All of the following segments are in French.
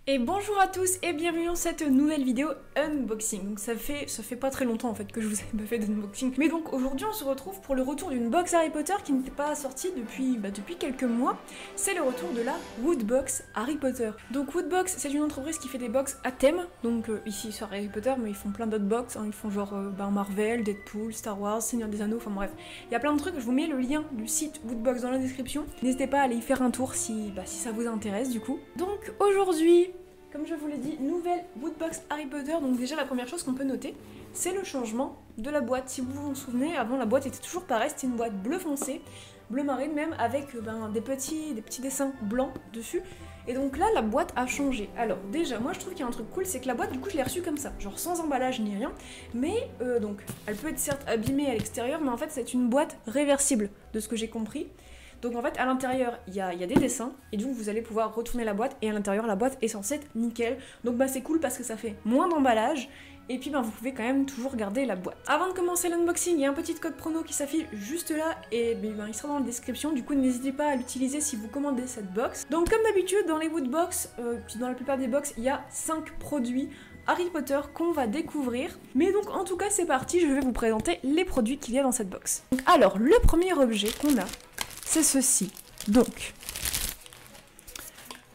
Et bonjour à tous et bienvenue dans cette nouvelle vidéo unboxing. Donc ça fait pas très longtemps en fait que je vous ai pas fait d'unboxing. Mais donc aujourd'hui on se retrouve pour le retour d'une box Harry Potter qui n'était pas sortie depuis quelques mois. C'est le retour de la Woodbox Harry Potter. Donc Woodbox c'est une entreprise qui fait des box à thème. Donc ici sur Harry Potter mais ils font plein d'autres box. Hein. Ils font genre Marvel, Deadpool, Star Wars, Seigneur des Anneaux, enfin bref. Il y a plein de trucs, je vous mets le lien du site Woodbox dans la description. N'hésitez pas à aller y faire un tour si ça vous intéresse du coup. Donc aujourd'hui, comme je vous l'ai dit, nouvelle Woodbox Harry Potter. Donc déjà la première chose qu'on peut noter, c'est le changement de la boîte. Si vous vous en souvenez, avant la boîte était toujours pareille, c'était une boîte bleu foncé, bleu marine même, avec des petits dessins blancs dessus. Et donc là, la boîte a changé. Alors déjà, moi je trouve qu'il y a un truc cool, c'est que la boîte, du coup, je l'ai reçue comme ça, genre sans emballage ni rien. Mais donc, elle peut être certes abîmée à l'extérieur, mais en fait c'est une boîte réversible, de ce que j'ai compris. Donc en fait à l'intérieur il y a des dessins et donc vous allez pouvoir retourner la boîte et à l'intérieur la boîte est censée être nickel. Donc c'est cool parce que ça fait moins d'emballage et puis vous pouvez quand même toujours garder la boîte. Avant de commencer l'unboxing, il y a un petit code promo qui s'affiche juste là et il sera dans la description, du coup n'hésitez pas à l'utiliser si vous commandez cette box. Donc comme d'habitude dans les Woodbox, puis dans la plupart des box, il y a 5 produits Harry Potter qu'on va découvrir. Mais donc en tout cas c'est parti, je vais vous présenter les produits qu'il y a dans cette box. Donc, alors le premier objet qu'on a, c'est ceci. Donc,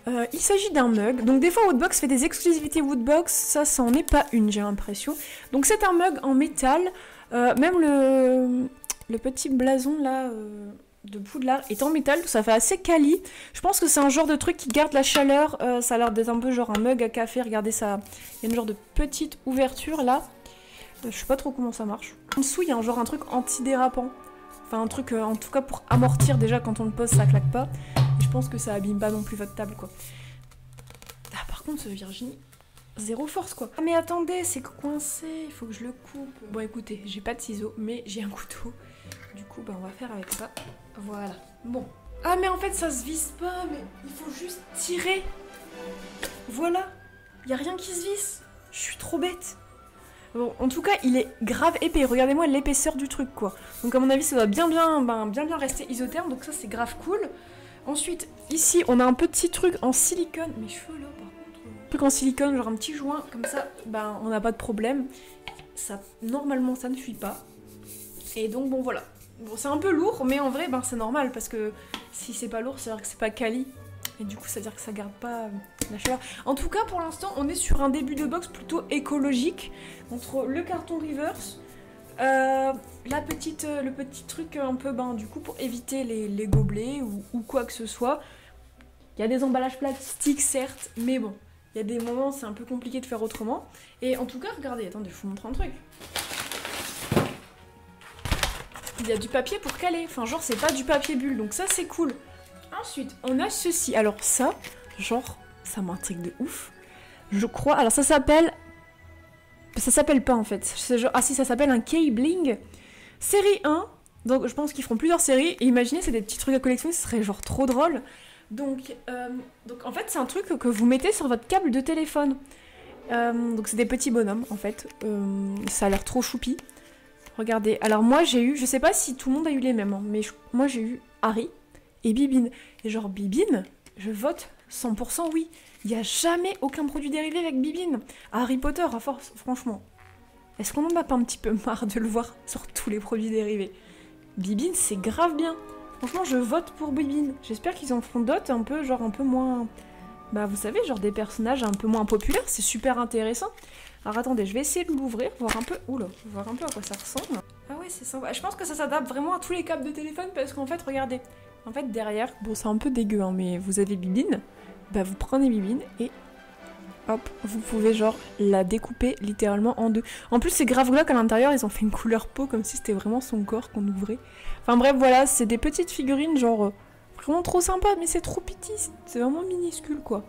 il s'agit d'un mug. Donc des fois Woodbox fait des exclusivités Woodbox, ça en est pas une j'ai l'impression. Donc c'est un mug en métal, même le petit blason là de Poudlard est en métal, ça fait assez quali. Je pense que c'est un genre de truc qui garde la chaleur, ça a l'air d'être un peu genre un mug à café, regardez ça, il y a une genre de petite ouverture là. Je sais pas trop comment ça marche. En dessous il y a un truc antidérapant. Enfin un truc en tout cas pour amortir déjà quand on le pose ça claque pas. Et je pense que ça abîme pas non plus votre table quoi. Ah par contre ce Virginie, zéro force quoi. Ah mais attendez c'est coincé, il faut que je le coupe. Bon écoutez, j'ai pas de ciseaux mais j'ai un couteau. Du coup on va faire avec ça. Voilà. Bon. Ah mais en fait ça se visse pas mais il faut juste tirer. Voilà. Y a rien qui se visse. Je suis trop bête. Bon, en tout cas, il est grave épais. Regardez-moi l'épaisseur du truc, quoi. Donc à mon avis, ça doit bien rester isotherme. Donc ça, c'est grave cool. Ensuite, ici, on a un petit truc en silicone. Mes cheveux, là, par contre. Truc en silicone, genre un petit joint. Comme ça, on n'a pas de problème. Ça, normalement, ça ne fuit pas. Et donc, bon, voilà. Bon, c'est un peu lourd, mais en vrai, c'est normal. Parce que si c'est pas lourd, c'est-à-dire que c'est pas quali. Et du coup, ça veut dire que ça garde pas la chaleur. En tout cas, pour l'instant, on est sur un début de box plutôt écologique. Entre le carton reverse, le petit truc un peu, du coup, pour éviter les gobelets ou quoi que ce soit. Il y a des emballages plastiques, certes, mais bon, il y a des moments, c'est un peu compliqué de faire autrement. Et en tout cas, regardez, attendez, je vous montre un truc. Il y a du papier pour caler. Enfin, genre, c'est pas du papier bulle, donc ça, c'est cool. Ensuite, on a ceci. Alors ça, genre, ça m'intrigue de ouf. Je crois... Alors ça s'appelle... Ça s'appelle pas en fait. Genre... Ah si, ça s'appelle un K-Bling. Série 1. Donc je pense qu'ils feront plusieurs séries. Et imaginez, c'est des petits trucs à collectionner, ce serait genre trop drôle. Donc en fait, c'est un truc que vous mettez sur votre câble de téléphone. Donc c'est des petits bonhommes en fait. Ça a l'air trop choupi. Regardez. Alors moi j'ai eu... Je sais pas si tout le monde a eu les mêmes. Hein, mais moi j'ai eu Harry et Bibine. Et genre Bibine, je vote 100% oui. Il n'y a jamais aucun produit dérivé avec Bibine. Harry Potter, à force, franchement. Est-ce qu'on en a pas un petit peu marre de le voir sur tous les produits dérivés? Bibine, c'est grave bien. Franchement, je vote pour Bibine. J'espère qu'ils en feront d'autres un peu, genre un peu moins... vous savez, genre des personnages un peu moins populaires. C'est super intéressant. Alors attendez, je vais essayer de l'ouvrir, voir un peu... Oula, voir un peu à quoi ça ressemble. Ah ouais, c'est sympa. Je pense que ça s'adapte vraiment à tous les câbles de téléphone parce qu'en fait, regardez... En fait, derrière, bon, c'est un peu dégueu, hein, mais vous avez Bibine, vous prenez Bibine et hop, vous pouvez genre la découper littéralement en deux. En plus, c'est grave glauque à l'intérieur, ils ont fait une couleur peau comme si c'était vraiment son corps qu'on ouvrait. Enfin bref, voilà, c'est des petites figurines genre vraiment trop sympa, mais c'est trop petit, c'est vraiment minuscule quoi.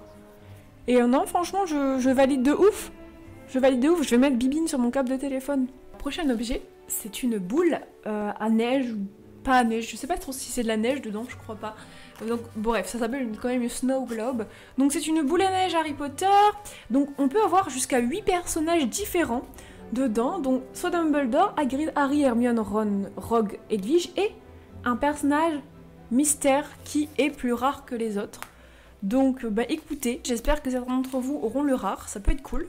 Et non, franchement, je valide de ouf. Je valide de ouf, je vais mettre Bibine sur mon câble de téléphone. Prochain objet, c'est une boule à neige ou pas à neige, je sais pas trop si c'est de la neige dedans, je crois pas. Donc bref, ça s'appelle quand même une Snow Globe. Donc c'est une boule à neige Harry Potter. Donc on peut avoir jusqu'à 8 personnages différents dedans. Donc soit Dumbledore, Hagrid, Harry, Hermione, Ron, Rogue, Edwige et un personnage mystère qui est plus rare que les autres. Donc bah écoutez, j'espère que certains d'entre vous auront le rare, ça peut être cool.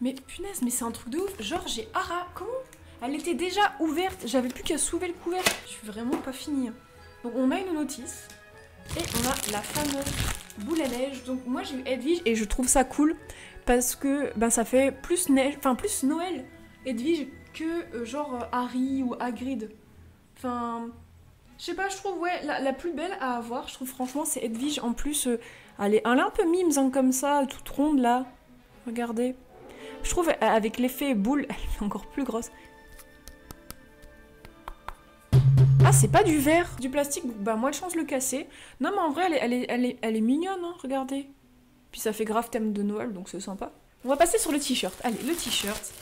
Mais punaise, mais c'est un truc de ouf. Genre j'ai Ara, comment? Elle était déjà ouverte, j'avais plus qu'à soulever le couvercle. Je suis vraiment pas finie. Donc on a une notice et on a la fameuse boule à neige. Donc moi j'ai eu Edwige et je trouve ça cool parce que ben, ça fait plus neige, enfin plus Noël Edwige que genre Harry ou Hagrid. Enfin, je sais pas, je trouve ouais la plus belle à avoir. Je trouve franchement c'est Edwige en plus. Elle est un peu mimes hein, comme ça, toute ronde là. Regardez. Je trouve avec l'effet boule, elle est encore plus grosse. Ah, c'est pas du verre, du plastique, bah moi de chance le casser. Non mais en vrai elle est mignonne, hein, regardez. Puis ça fait grave thème de Noël, donc c'est sympa. On va passer sur le t-shirt. Allez, le t-shirt.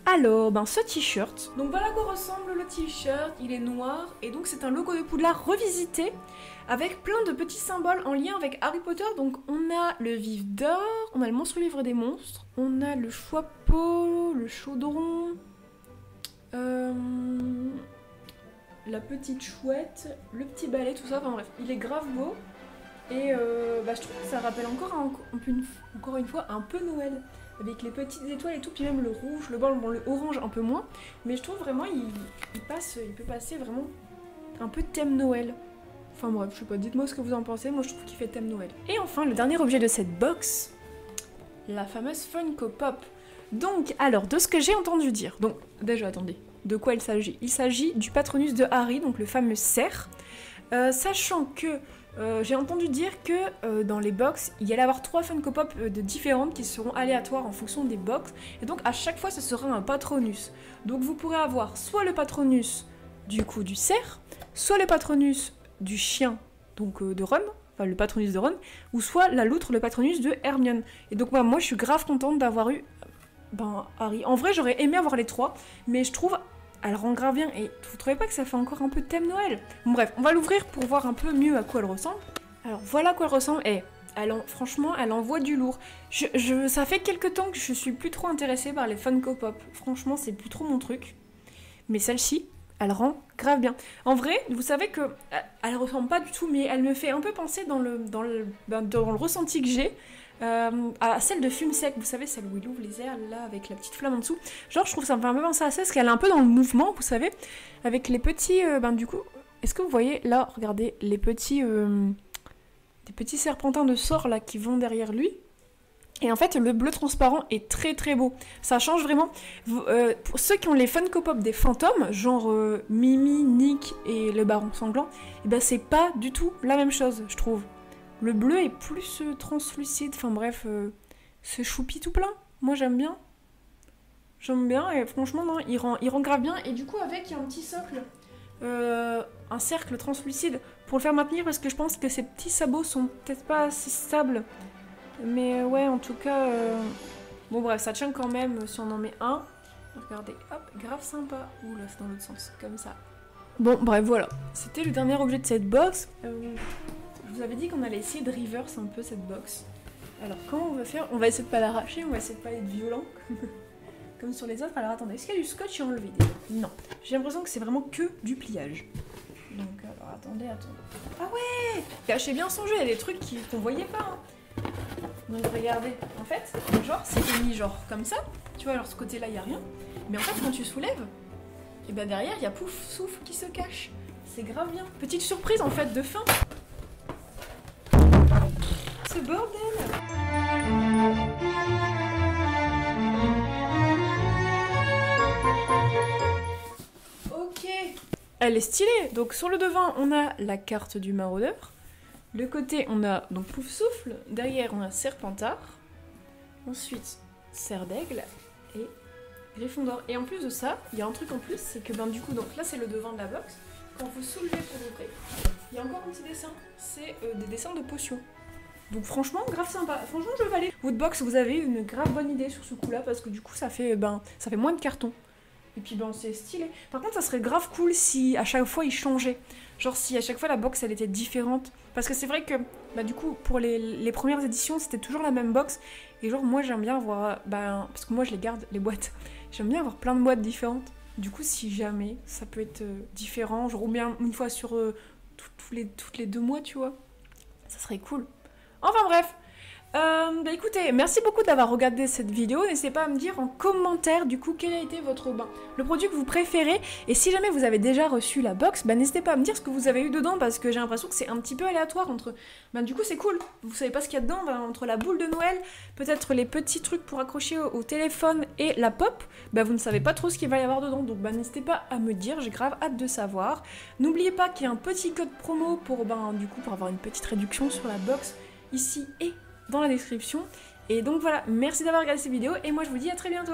Alors, ben ce t-shirt. Donc voilà à quoi ressemble le t-shirt, il est noir. Et donc c'est un logo de Poudlard revisité. Avec plein de petits symboles en lien avec Harry Potter. Donc on a le vif d'or, on a le monstre livre des monstres, on a le chapeau, le chaudron, la petite chouette, le petit balai, tout ça. Enfin bref, il est grave beau. Et bah, je trouve que ça rappelle encore une fois un peu Noël. Avec les petites étoiles et tout, puis même le rouge, le blanc, bon, le orange un peu moins. Mais je trouve vraiment il peut passer vraiment un peu thème Noël. Enfin bref, je sais pas, dites-moi ce que vous en pensez, moi je trouve qu'il fait thème Noël. Et enfin, le dernier objet de cette box, la fameuse Funko Pop. Donc, alors, de ce que j'ai entendu dire, donc déjà attendez, de quoi il s'agit? Il s'agit du Patronus de Harry, donc le fameux cerf, sachant que j'ai entendu dire que dans les box, il y allait avoir 3 Funko Pop de différentes qui seront aléatoires en fonction des box, et donc à chaque fois ce sera un Patronus. Donc vous pourrez avoir soit le Patronus du coup du cerf, soit le Patronus du chien, donc de Ron, enfin le Patronus de Ron, ou soit la loutre, le Patronus de Hermione. Et donc moi je suis grave contente d'avoir eu Harry. En vrai j'aurais aimé avoir les 3, mais je trouve elle rend grave bien. Et vous trouvez pas que ça fait encore un peu thème Noël? Bon bref, on va l'ouvrir pour voir un peu mieux à quoi elle ressemble. Alors voilà à quoi elle ressemble. Et franchement elle envoie du lourd. Ça fait quelques temps que je suis plus trop intéressée par les Funko Pop. Franchement c'est plus trop mon truc. Mais celle-ci, elle rend grave bien. En vrai, vous savez que elle ressemble pas du tout, mais elle me fait un peu penser dans le ressenti que j'ai à celle de Fume Sec. Vous savez, celle où il ouvre les airs là avec la petite flamme en dessous. Genre, je trouve ça me fait un peu penser à ça, parce qu'elle est un peu dans le mouvement, vous savez, avec les petits. Du coup, est-ce que vous voyez là, regardez, les petits serpentins de sort là qui vont derrière lui. Et en fait, le bleu transparent est très très beau. Ça change vraiment. Pour ceux qui ont les Funko Pop des fantômes, genre Mimi, Nick et le Baron Sanglant, et ben c'est pas du tout la même chose, je trouve. Le bleu est plus translucide, enfin bref, c'est choupi tout plein. Moi j'aime bien. J'aime bien et franchement, non, il rend grave bien. Et du coup, avec, il y a un petit socle, un cercle translucide pour le faire maintenir parce que je pense que ces petits sabots sont peut-être pas assez stables. Mais ouais, en tout cas, bon bref, ça tient quand même si on en met un. Regardez, hop, grave sympa. Ouh là, c'est dans l'autre sens, comme ça. Bon, bref, voilà. C'était le dernier objet de cette box. Je vous avais dit qu'on allait essayer de reverse un peu cette box. Alors, comment on va faire? On va essayer de pas l'arracher, on va essayer de pas être violent. Comme sur les autres. Alors, attendez, est-ce qu'il y a du scotch à enlever? Non. J'ai l'impression que c'est vraiment que du pliage. Donc, alors, attendez. Ah ouais! Cachez bien son jeu, il y a des trucs qu'on voyait pas, hein. Donc regardez, en fait, genre c'est mis genre comme ça, tu vois, alors ce côté-là, il n'y a rien. Mais en fait, quand tu soulèves, et ben derrière, il y a pouf, souffle qui se cache. C'est grave bien. Petite surprise en fait de fin. Ce bordel. Ok. Elle est stylée. Donc sur le devant, on a la carte du maraudeur. Le côté, on a donc Pouf Souffle. Derrière, on a Serpentard. Ensuite, Serre d'Aigle et Gryffondor. Et en plus de ça, il y a un truc en plus, c'est que du coup, donc là c'est le devant de la box. Quand vous soulevez pour l'ouvrir, il y a encore un petit dessin. C'est des dessins de potions. Donc franchement, grave sympa. Franchement, je valide. Woodbox, vous avez une grave bonne idée sur ce coup-là parce que du coup, ça fait moins de carton. Et puis c'est stylé. Par contre, ça serait grave cool si à chaque fois il changeait. Genre si à chaque fois la box elle était différente. Parce que c'est vrai que du coup pour les premières éditions c'était toujours la même box. Et genre moi j'aime bien avoir parce que moi je les garde les boîtes. J'aime bien avoir plein de boîtes différentes. Du coup, si jamais, ça peut être différent, genre ou bien une fois sur toutes les 2 mois, tu vois. Ça serait cool. Enfin bref. Bah écoutez, merci beaucoup d'avoir regardé cette vidéo. N'hésitez pas à me dire en commentaire du coup quel a été le produit que vous préférez. Et si jamais vous avez déjà reçu la box, bah n'hésitez pas à me dire ce que vous avez eu dedans parce que j'ai l'impression que c'est un petit peu aléatoire entre... Bah du coup c'est cool, vous savez pas ce qu'il y a dedans, bah, entre la boule de Noël, peut-être les petits trucs pour accrocher au téléphone et la pop, bah vous ne savez pas trop ce qu'il va y avoir dedans. Donc bah n'hésitez pas à me dire, j'ai grave hâte de savoir. N'oubliez pas qu'il y a un petit code promo pour, du coup, pour avoir une petite réduction sur la box ici et dans la description. Et donc voilà, merci d'avoir regardé cette vidéo et moi je vous dis à très bientôt.